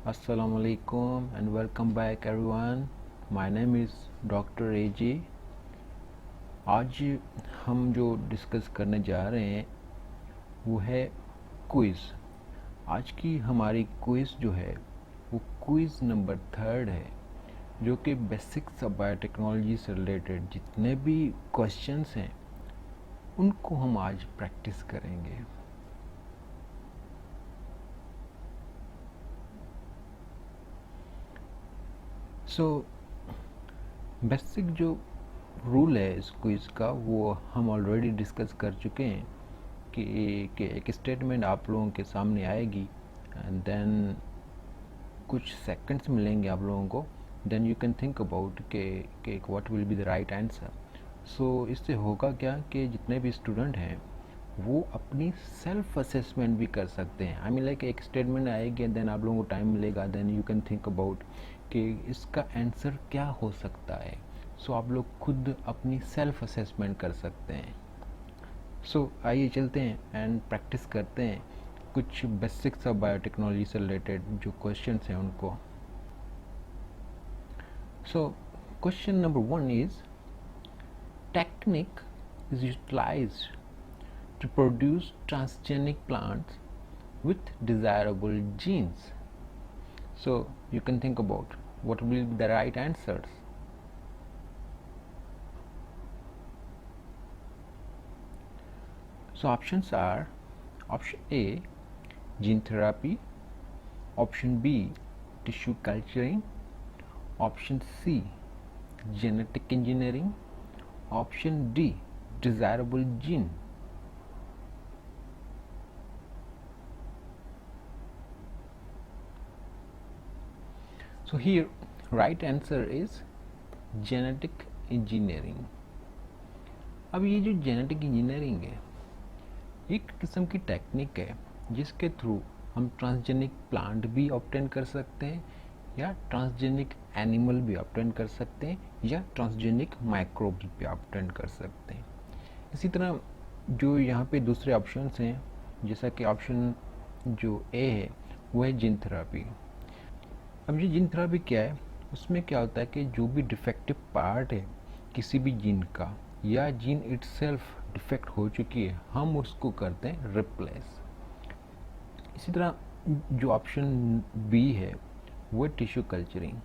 Assalamu alaikum and welcome back everyone. My name is Dr. AJ. आज हम जो discuss करने जा रहे हैं वो है क्विज़। आज की हमारी क्विज़ जो है वो क्विज़ नंबर 3 है, जो कि बेसिक्स ऑफ बायोटेक्नोलॉजी से रिलेटेड जितने भी क्वेश्चंस हैं उनको हम आज प्रैक्टिस करेंगे। बेसिक जो रूल है इस क्विज़ का वो हम ऑलरेडी डिस्कस कर चुके हैं कि एक स्टेटमेंट आप लोगों के सामने आएगी एंड देन कुछ सेकंड्स मिलेंगे आप लोगों को, then you can think about कि what will be the right answer. So इससे होगा क्या कि जितने भी स्टूडेंट हैं वो अपनी सेल्फ असेसमेंट भी कर सकते हैं। आई मीन लाइक एक स्टेटमेंट आएगी देन आप लोगों को टाइम मिलेगा, then you can think about कि इसका आंसर क्या हो सकता है। सो आप लोग खुद अपनी सेल्फ असेसमेंट कर सकते हैं। सो आइए चलते हैं एंड प्रैक्टिस करते हैं कुछ बेसिक्स ऑफ बायोटेक्नोलॉजी से रिलेटेड जो क्वेश्चंस हैं उनको। So question number 1 is technique is utilised to produce transgenic plants with desirable genes. So you can think about what will be the right answers. So options are option A gene therapy, option B tissue culturing, option C genetic engineering, option D desirable gene. So here right answer is genetic engineering. अब ये जो genetic engineering है एक किस्म की technique है जिसके through हम ट्रांसजेनिक प्लांट भी ऑब्टेन कर सकते हैं या ट्रांसजेनिक एनिमल भी ऑब्टेन कर सकते हैं या ट्रांसजेनिक माइक्रोब्स भी ऑब्टेन कर सकते हैं। इसी तरह जो यहाँ पे दूसरे ऑप्शंस हैं, जैसा कि ऑप्शन जो ए है वो है जीन थेरापी। अब ये जीन थेरापी क्या है, उसमें क्या होता है कि जो भी डिफेक्टिव पार्ट है किसी भी जीन का या जीन इटसेल्फ डिफेक्ट हो चुकी है हम उसको करते हैं रिप्लेस। इसी तरह जो ऑप्शन बी है वो टिश्यू कल्चरिंग।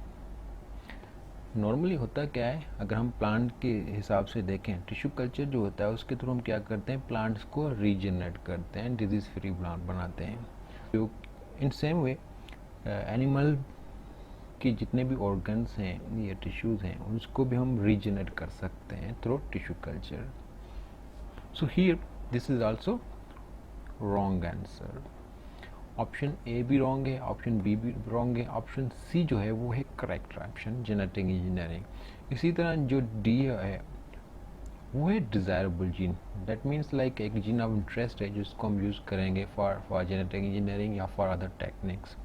नॉर्मली होता क्या है, अगर हम प्लांट के हिसाब से देखें टिश्यू कल्चर जो होता है उसके थ्रू हम क्या करते हैं प्लांट्स को रीजनरेट करते हैं, डिजीज़ फ्री प्लांट बनाते हैं। जो इन सेम वे एनिमल कि जितने भी ऑर्गन्स हैं या टिश्यूज़ हैं उसको भी हम रीजनरेट कर सकते हैं through tissue culture. So here this is also wrong answer. Option A भी रॉन्ग है, ऑप्शन बी भी रॉन्ग है, ऑप्शन सी जो है वो है करेक्ट ऑप्शन जेनेटिक इंजीनियरिंग। इसी तरह जो डी है वो है desirable gene. That means like एक जीन ऑफ इंटरेस्ट है जिसको हम यूज़ करेंगे फॉर जेनेटिक इंजीनियरिंग या for other techniques.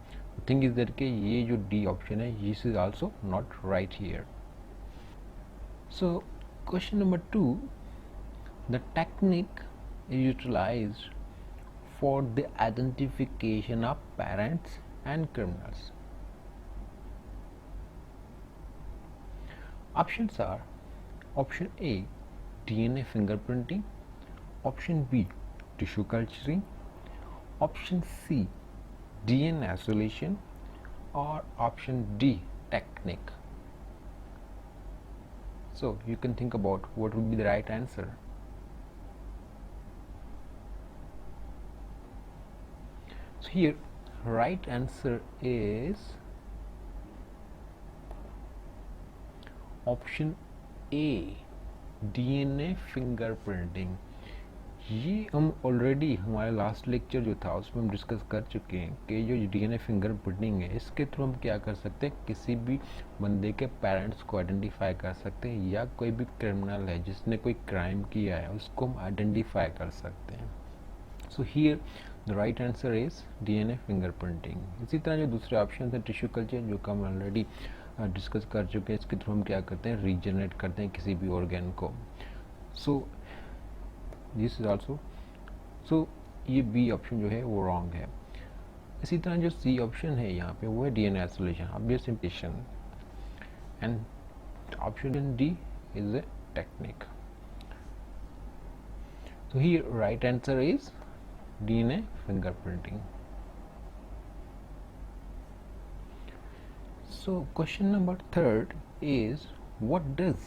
Thing is that कि ये जो डी ऑप्शन है this is also not right here. So question number 2, the technique is utilized for the identification of parents and criminals. Options are option A DNA fingerprinting, option B tissue culturing, option C DNA isolation, or option D technique. So you can think about what would be the right answer. So here right answer is option A DNA fingerprinting। ये हम already हमारे last lecture जो था उसमें हम discuss कर चुके हैं कि जो डीएनए फिंगरप्रिंटिंग है इसके थ्रू हम क्या कर सकते हैं किसी भी बंदे के पेरेंट्स को आइडेंटिफाई कर सकते हैं या कोई भी क्रिमिनल है जिसने कोई क्राइम किया है उसको हम आइडेंटिफाई कर सकते हैं। So here the right answer is DNA fingerprinting. इसी तरह जो दूसरे ऑप्शन है टिश्यू कल्चर जो कि हम ऑलरेडी डिस्कस कर चुके हैं, इसके थ्रू हम क्या करते हैं रीजनरेट करते हैं किसी भी ऑर्गेन को। सो दिस इज आल्सो, सो ये बी ऑप्शन जो है वो रॉन्ग है। इसी तरह जो सी ऑप्शन है यहाँ पे वो है DNA isolation, obvious implication, and option D is a technique. So here right answer is DNA fingerprinting. So question number third is, what does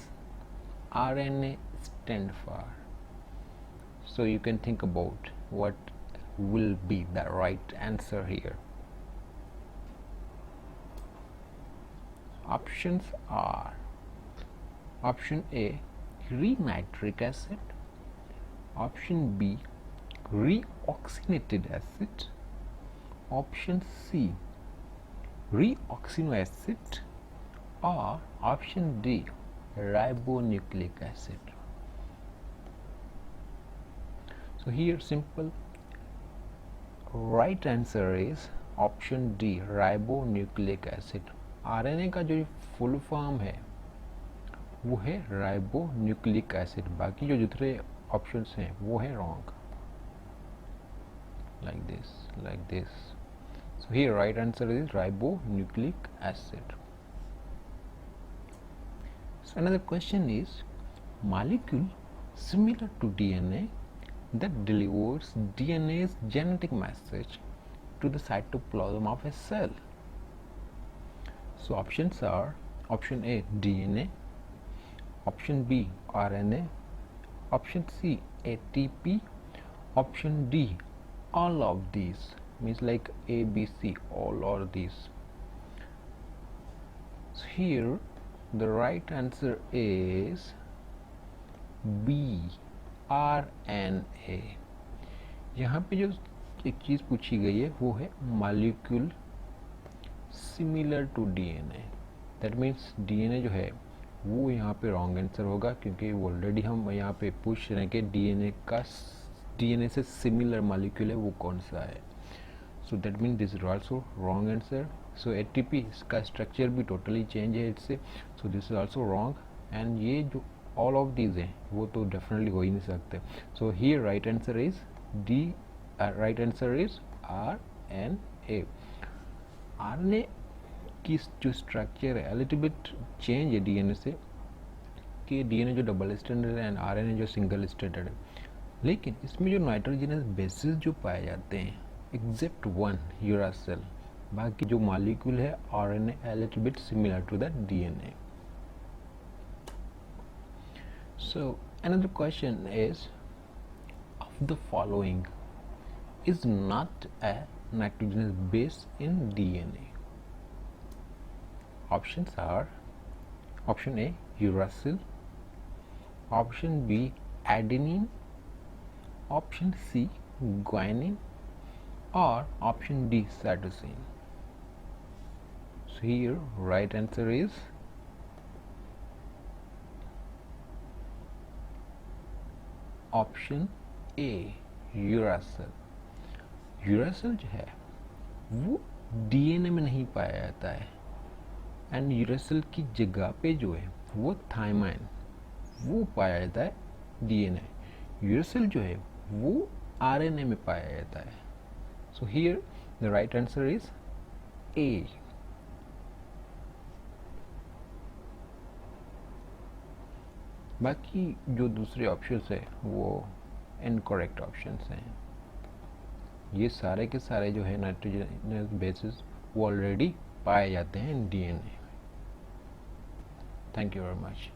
RNA stand for? So you can think about what will be the right answer here. Options are option A, renitric acid, option B, reoxygenated acid, option C, reoxynucleic acid, or option D, ribonucleic acid. So here simple right answer is option D, ribonucleic acid. RNA का जो full form है वो है ribonucleic acid, बाकी जो दूसरे options हैं वो है wrong. like this. So here right answer is ribonucleic acid. So another question is, molecule similar to DNA that delivers DNA's genetic message to the cytoplasm of a cell. So options are option A, DNA, option B, RNA, option C, ATP, option D, all of these, means like A, B, C, all or these. So here the right answer is B, RNA. यहाँ पे जो एक चीज़ पूछी गई है वो है molecule similar to DNA. That means DNA जो है वो यहाँ पे रॉन्ग आंसर होगा, क्योंकि ऑलरेडी हम यहाँ पे पूछ रहे हैं कि डीएनए से सिमिलर मॉलिक्यूल है वो कौन सा है. So that means this is also wrong answer. So ATP इसका स्ट्रक्चर भी टोटली चेंज है इससे, so this is also wrong. And ये जो ऑल ऑफ दीज हैं वो तो डेफिनेटली हो ही नहीं सकते. So here right answer is D, right answer is RNA. RNA की जो स्ट्रक्चर है लिटिल बिट चेंज है डीएनए से, कि डीएनए जो डबल स्टैंडर्ड है एंड आरएनए जो सिंगल स्टैंडर्ड है, लेकिन इसमें जो नाइट्रोजनस बेसिस जो पाए जाते हैं एक्सेप्ट वन यूरासिल, बाकी जो मॉलिक्यूल है आरएनए है little bit similar to that DNA. So another question is, of the following is not a nitrogenous base in DNA. Options are option A, uracil, option B, adenine, option C, guanine, or option D, cytosine. So here right answer is option A, uracil. Uracil जो है वो DNA में नहीं पाया जाता है, and uracil की जगह पे जो है वो थायमाइन वो पाया जाता है डीएनए. यूरासिल जो है वो आरएनए में पाया जाता है. So here the right answer is a. बाकी जो दूसरे ऑप्शंस है वो इनकरेक्ट ऑप्शंस हैं. ये सारे के सारे जो है नाइट्रोजनस बेसिस वो ऑलरेडी पाए जाते हैं in DNA. Thank you very much.